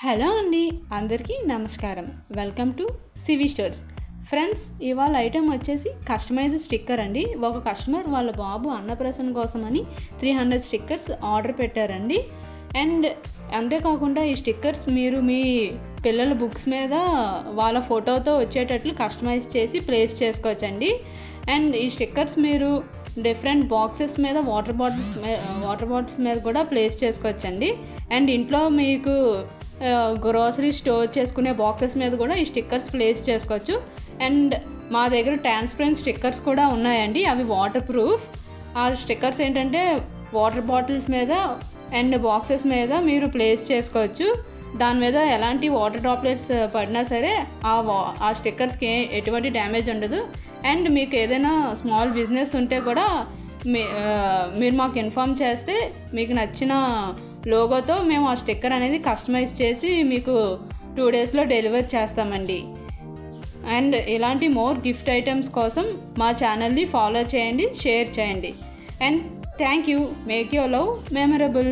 Hello అండి, అందరికీ నమస్కారం. Welcome to CV stores. Friends, ఇవాళ ఐటెం వచ్చేసి కస్టమైజ్డ్ స్టిక్కర్ అండి. ఒక కస్టమర్ వాళ్ళ బాబు అన్నప్రాసన కోసమని 300 స్టిక్కర్స్ ఆర్డర్ పెట్టారండి. అండ్ అంతేకాకుండా ఈ స్టిక్కర్స్ మీరు మీ పిల్లల బుక్స్ మీద వాళ్ళ ఫోటోతో వచ్చేటట్లు కస్టమైజ్ చేసి ప్లేస్ చేసుకోవచ్చండి. అండ్ ఈ స్టిక్కర్స్ మీరు డిఫరెంట్ బాక్సెస్ మీద వాటర్ బాటిల్స్ మీద కూడా ప్లేస్ చేసుకోవచ్చండి. అండ్ ఇంట్లో మీకు గ్రోసరీ స్టోర్ చేసుకునే బాక్సెస్ మీద కూడా ఈ స్టిక్కర్స్ ప్లేస్ చేసుకోవచ్చు. అండ్ మా దగ్గర ట్రాన్స్పరెంట్ స్టిక్కర్స్ కూడా ఉన్నాయండి. అవి వాటర్ ప్రూఫ్. ఆ స్టిక్కర్స్ ఏంటంటే వాటర్ బాటిల్స్ మీద అండ్ బాక్సెస్ మీద మీరు ప్లేస్ చేసుకోవచ్చు. దాని మీద ఎలాంటి వాటర్ డ్రాప్లెట్స్ పడినా సరే ఆ స్టిక్కర్స్కి ఎటువంటి డ్యామేజ్ ఉండదు. అండ్ మీకు ఏదైనా స్మాల్ బిజినెస్ ఉంటే కూడా మీరు మాకు ఇన్ఫామ్ చేస్తే మీకు నచ్చిన లోగోతో మేము ఆ స్టిక్కర్ అనేది కస్టమైజ్ చేసి మీకు 2 డేస్లో డెలివర్ చేస్తామండి. అండ్ ఇలాంటి మోర్ గిఫ్ట్ ఐటమ్స్ కోసం మా ఛానల్ని ఫాలో చేయండి, షేర్ చేయండి. And thank you. Make your love memorable.